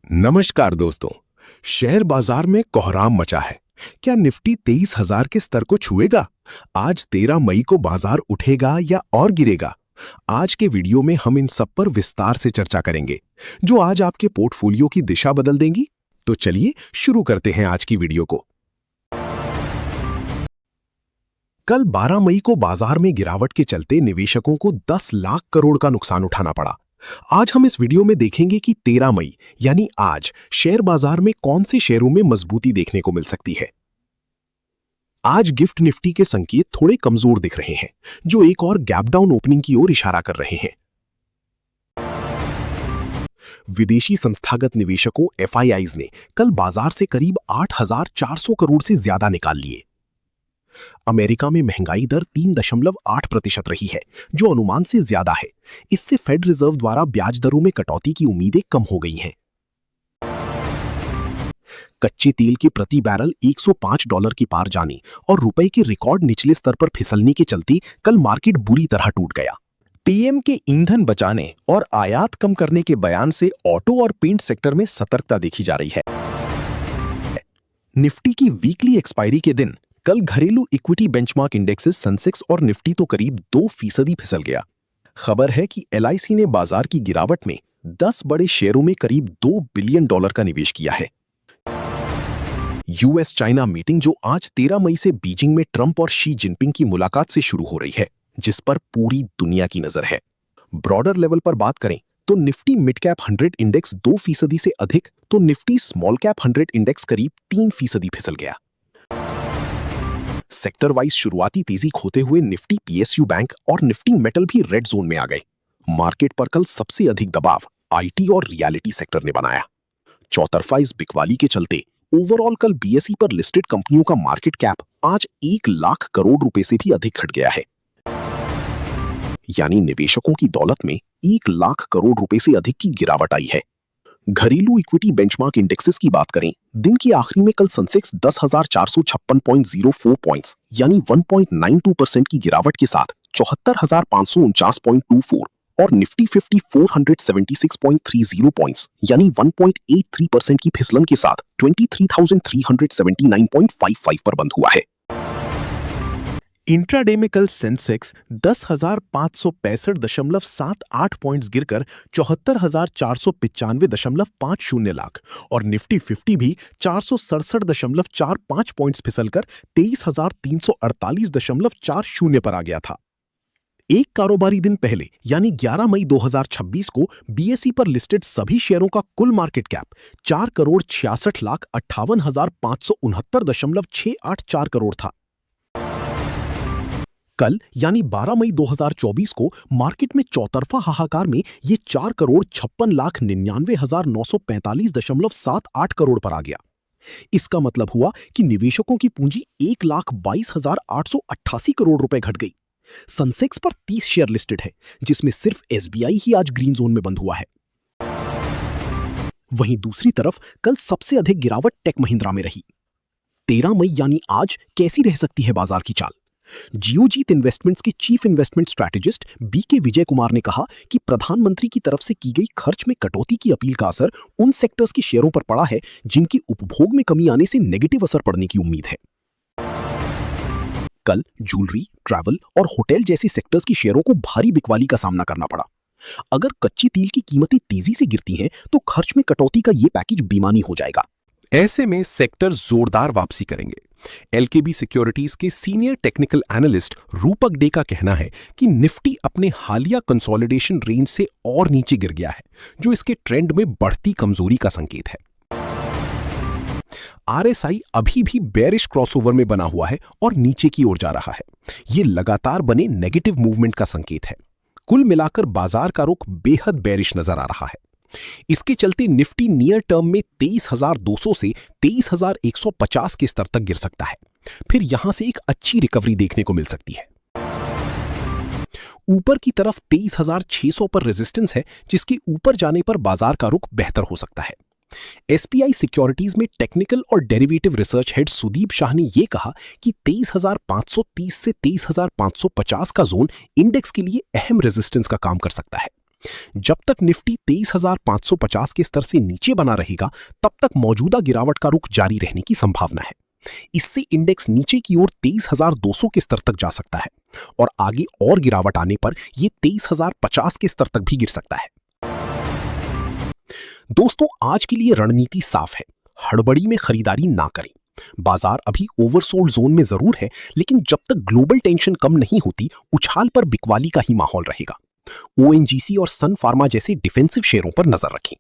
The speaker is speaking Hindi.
नमस्कार दोस्तों। शेयर बाजार में कोहराम मचा है। क्या निफ्टी 23,000 के स्तर को छुएगा? आज 13 मई को बाजार उठेगा या और गिरेगा? आज के वीडियो में हम इन सब पर विस्तार से चर्चा करेंगे, जो आज आपके पोर्टफोलियो की दिशा बदल देंगी। तो चलिए शुरू करते हैं आज की वीडियो को। कल 12 मई को बाजार में गिरावट के चलते निवेशकों को 10 लाख करोड़ का नुकसान उठाना पड़ा। आज हम इस वीडियो में देखेंगे कि 13 मई यानी आज शेयर बाजार में कौन से शेयरों में मजबूती देखने को मिल सकती है। आज गिफ्ट निफ्टी के संकेत थोड़े कमजोर दिख रहे हैं, जो एक और गैप डाउन ओपनिंग की ओर इशारा कर रहे हैं। विदेशी संस्थागत निवेशकों FIIs ने कल बाजार से करीब 8,400 करोड़ से ज्यादा निकाल लिए। अमेरिका में महंगाई दर 3.8% रही है, जो अनुमान से ज्यादा है। इससे फेड रिजर्व द्वारा ब्याज दरों में कटौती की उम्मीदें कम हो गई हैं। कच्चे तेल की प्रति बैरल $105 की पार जाने और रुपए के रिकॉर्ड निचले स्तर पर फिसलने के चलते कल मार्केट बुरी तरह टूट गया। पीएम के ईंधन बचाने और आयात कम करने के बयान से ऑटो और पेंट सेक्टर में सतर्कता देखी जा रही है। निफ्टी की वीकली एक्सपायरी के दिन कल घरेलू इक्विटी बेंचमार्क इंडेक्सेस सेंसेक्स और निफ्टी तो करीब 2% फिसल गया। खबर है कि LIC ने बाजार की गिरावट में 10 बड़े शेयरों में करीब $2 बिलियन का निवेश किया है। US चाइना मीटिंग जो आज 13 मई से बीजिंग में ट्रंप और शी जिनपिंग की मुलाकात से शुरू हो रही है, जिस पर पूरी दुनिया की नजर है। ब्रॉडर लेवल पर बात करें तो निफ्टी मिड कैप 100 इंडेक्स 2% से अधिक, तो निफ्टी स्मॉल कैप 100 इंडेक्स करीब 3% फिसल गया। सेक्टर वाइज शुरुआती तेजी खोते हुए निफ्टी PSU बैंक और निफ्टी मेटल भी रेड जोन में आ गए। मार्केट पर कल सबसे अधिक दबाव IT और रियलिटी सेक्टर ने बनाया। चौतरफा इस बिकवाली के चलते ओवरऑल कल BSE पर लिस्टेड कंपनियों का मार्केट कैप आज 1 लाख करोड़ रुपए से भी अधिक घट गया है। यानी निवेशकों की दौलत में 1 लाख करोड़ रुपए से अधिक की गिरावट आई है। घरेलू इक्विटी बेंचमार्क इंडेक्सेस की बात करें, दिन की आखिरी में कल सेंसेक्स 10,456.04 पॉइंट्स यानी 1.92% की गिरावट के साथ 74,549.24 और निफ्टी 50 476.30 पॉइंट्स यानी 1.83% की फिसलन के साथ 23,379.55 पर बंद हुआ है। इंट्राडे में कल सेंसेक्स 10,565.78 पॉइंट्स गिरकर 74,495.50 लाख और निफ्टी 50 भी 467.45 पॉइंट्स फिसलकर 23,348.40 पर आ गया था। एक कारोबारी दिन पहले यानी 11 मई 2026 को BSE पर लिस्टेड सभी शेयरों का कुल मार्केट कैप 4,66,58,569.684 करोड़ था। कल यानी 12 मई 2024 को मार्केट में चौतरफा हाहाकार में ये 4,56,99,945.78 करोड़ पर आ गया। इसका मतलब हुआ कि निवेशकों की पूंजी 1,22,888 करोड़ रुपए घट गई। सेंसेक्स पर 30 शेयर लिस्टेड है, जिसमें सिर्फ SBI ही आज ग्रीन जोन में बंद हुआ है। वहीं दूसरी तरफ कल सबसे अधिक गिरावट टेक महिंद्रा में रही। 13 मई यानी आज कैसी रह सकती है बाजार की चाल? जियोजीत इन्वेस्टमेंट्स के chief investment strategist BK Vijay Kumar ने कहा कि प्रधानमंत्री की तरफ से की गई खर्च में कटौती की अपील का असर उन सेक्टर्स के शेयरों पर पड़ा है जिनकी उपभोग में कमी आने से नेगेटिव असर पड़ने की उम्मीद है। कल ज्वेलरी, ट्रैवल और होटल जैसी सेक्टर्स की शेयरों को भारी बिकवाली का सामना करना पड़ा। अगर कच्ची तेल की कीमतें तेजी से गिरती हैं तो खर्च में कटौती का ये पैकेज बेईमानी हो जाएगा। ऐसे में सेक्टर जोरदार वापसी करेंगे। LKB सिक्योरिटीज के सीनियर टेक्निकल एनालिस्ट रूपक डे का कहना है कि निफ्टी अपने हालिया कंसोलिडेशन रेंज से और नीचे गिर गया है, जो इसके ट्रेंड में बढ़ती कमजोरी का संकेत है। RSI अभी भी बेरिश क्रॉसओवर में बना हुआ है और नीचे की ओर जा रहा है। यह लगातार बने नेगेटिव मूवमेंट का संकेत है। कुल मिलाकर बाजार का रुख बेहद बेरिश नजर आ रहा है। इसके चलते निफ्टी नियर टर्म में 23,200 से 23,150 के स्तर तक गिर सकता है। फिर यहां से एक अच्छी रिकवरी देखने को मिल सकती है। ऊपर की तरफ 23,600 पर रेजिस्टेंस है, जिसके ऊपर जाने पर बाजार का रुख बेहतर हो सकता है। SPI सिक्योरिटीज में टेक्निकल और derivative research head Sudeep Shah ने यह कहा कि 23,530 से 23,550 का जोन इंडेक्स के लिए अहम रेजिस्टेंस का काम कर सकता है। जब तक निफ्टी 23,550 के स्तर से नीचे बना रहेगा, तब तक मौजूदा गिरावट का रुख जारी रहने की संभावना है। इससे इंडेक्स नीचे की ओर 23,200 के स्तर तक जा सकता है और आगे और गिरावट आने पर यह 23,050 के स्तर तक भी गिर सकता है। दोस्तों, आज के लिए रणनीति साफ है, हड़बड़ी में खरीदारी ना करें। बाजार अभी ओवरसोल्ड जोन में जरूर है, लेकिन जब तक ग्लोबल टेंशन कम नहीं होती, उछाल पर बिकवाली का ही माहौल रहेगा। ओएनजीसी और सन फार्मा जैसे डिफेंसिव शेयरों पर नजर रखें।